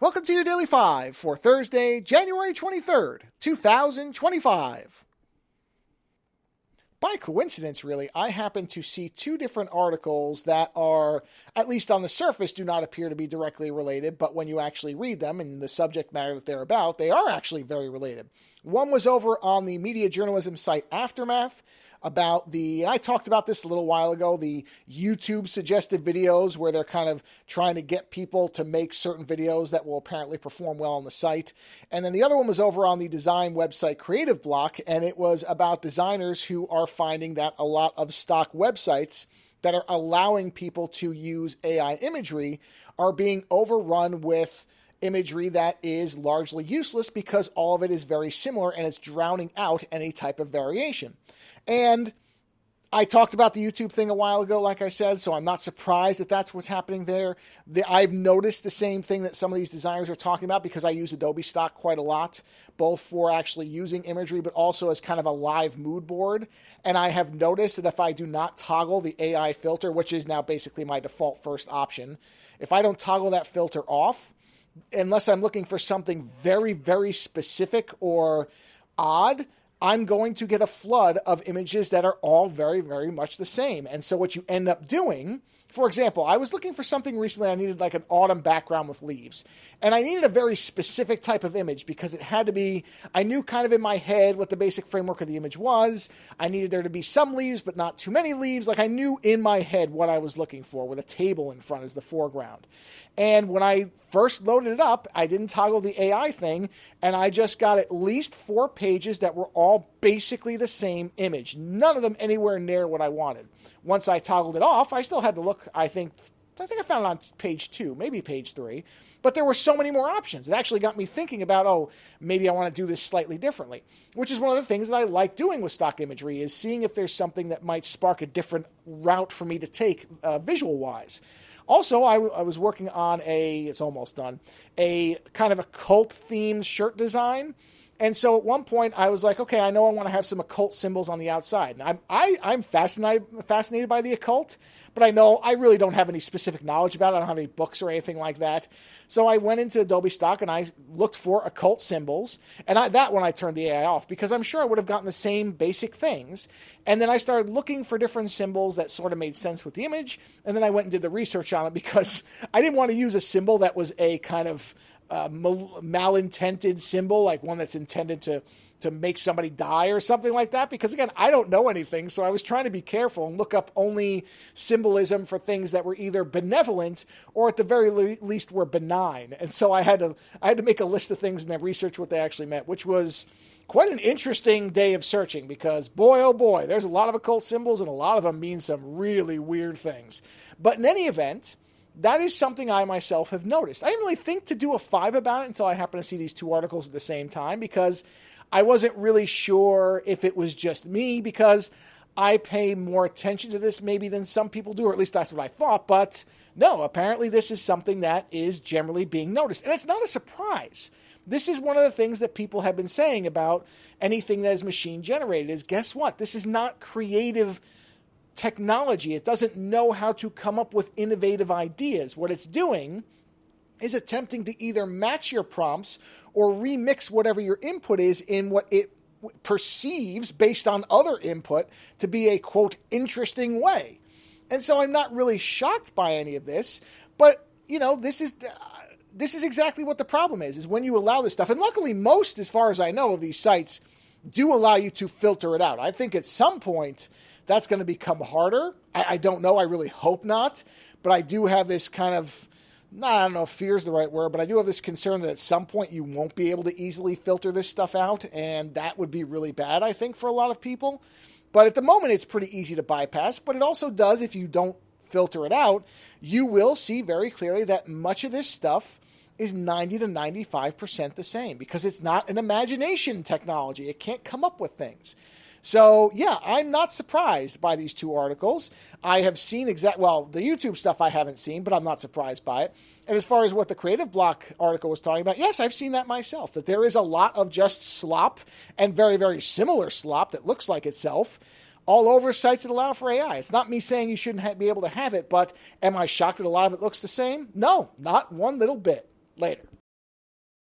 Welcome to your Daily 5 for Thursday, January 23rd, 2025. By coincidence, really, I happen to see two different articles that are, at least on the surface, do not appear to be directly related, but when you actually read them and the subject matter that they're about, they are actually very related. One was over on the media journalism site Aftermath, about and I talked about this a little while ago, the YouTube suggested videos where they're kind of trying to get people to make certain videos that will apparently perform well on the site. And then the other one was over on the design website Creative Bloq, and it was about designers who are finding that a lot of stock websites that are allowing people to use AI imagery are being overrun with imagery that is largely useless because all of it is very similar and it's drowning out any type of variation. And I talked about the YouTube thing a while ago, like I said, so I'm not surprised that that's what's happening there. I've noticed the same thing that some of these designers are talking about because I use Adobe stock quite a lot, both for actually using imagery, but also as kind of a live mood board. And I have noticed that if I do not toggle the AI filter, which is now basically my default first option, if I don't toggle that filter off, unless I'm looking for something very, very specific or odd, I'm going to get a flood of images that are all very, very much the same. And so what you end up doing, for example, I was looking for something recently. I needed like an autumn background with leaves. And I needed a very specific type of image because it had to be, I knew kind of in my head what the basic framework of the image was. I needed there to be some leaves, but not too many leaves. Like I knew in my head what I was looking for with a table in front as the foreground. And when I first loaded it up, I didn't toggle the AI thing, and I just got at least 4 pages that were all basically the same image. None of them anywhere near what I wanted. Once I toggled it off, I still had to look, I think I found it on page 2, maybe page 3, but there were so many more options. It actually got me thinking about, maybe I want to do this slightly differently, which is one of the things that I like doing with stock imagery, is seeing if there's something that might spark a different route for me to take visual-wise. Also, I was working on it's almost done, a kind of occult-themed shirt design. And so at one point, I was like, okay, I know I want to have some occult symbols on the outside. And I'm fascinated by the occult, but I know I really don't have any specific knowledge about it. I don't have any books or anything like that. So I went into Adobe stock and I looked for occult symbols. And that one I turned the AI off because I'm sure I would have gotten the same basic things. And then I started looking for different symbols that sort of made sense with the image. And then I went and did the research on it because I didn't want to use a symbol that was a kind of malintended symbol, like one that's intended to make somebody die or something like that, because again, I don't know anything, so I was trying to be careful and look up only symbolism for things that were either benevolent or at the very least were benign. And so I had to make a list of things and then research what they actually meant, which was quite an interesting day of searching because boy, oh boy, there's a lot of occult symbols and a lot of them mean some really weird things. But in any event, that is something I myself have noticed. I didn't really think to do a 5 about it until I happened to see these two articles at the same time because I wasn't really sure if it was just me because I pay more attention to this maybe than some people do, or at least that's what I thought. But no, apparently this is something that is generally being noticed. And it's not a surprise. This is one of the things that people have been saying about anything that is machine generated is, guess what? This is not creative technology. It doesn't know how to come up with innovative ideas. What it's doing is attempting to either match your prompts or remix whatever your input is in what it perceives based on other input to be a, quote, interesting way. And so I'm not really shocked by any of this, but, this is exactly what the problem is when you allow this stuff. And luckily, most, as far as I know, of these sites do allow you to filter it out. I think at some point that's going to become harder. I don't know. I really hope not. But I do have this kind of, I don't know if fear is the right word, but I do have this concern that at some point you won't be able to easily filter this stuff out. And that would be really bad, I think, for a lot of people. But at the moment, it's pretty easy to bypass. But it also does, if you don't filter it out, you will see very clearly that much of this stuff is 90 to 95% the same because it's not an imagination technology. It can't come up with things. So, yeah, I'm not surprised by these two articles. I have seen the YouTube stuff I haven't seen, but I'm not surprised by it. And as far as what the Creative Bloq article was talking about, yes, I've seen that myself, that there is a lot of just slop and very, very similar slop that looks like itself all over sites that allow for AI. It's not me saying you shouldn't be able to have it, but am I shocked that a lot of it looks the same? No, not one little bit. Later.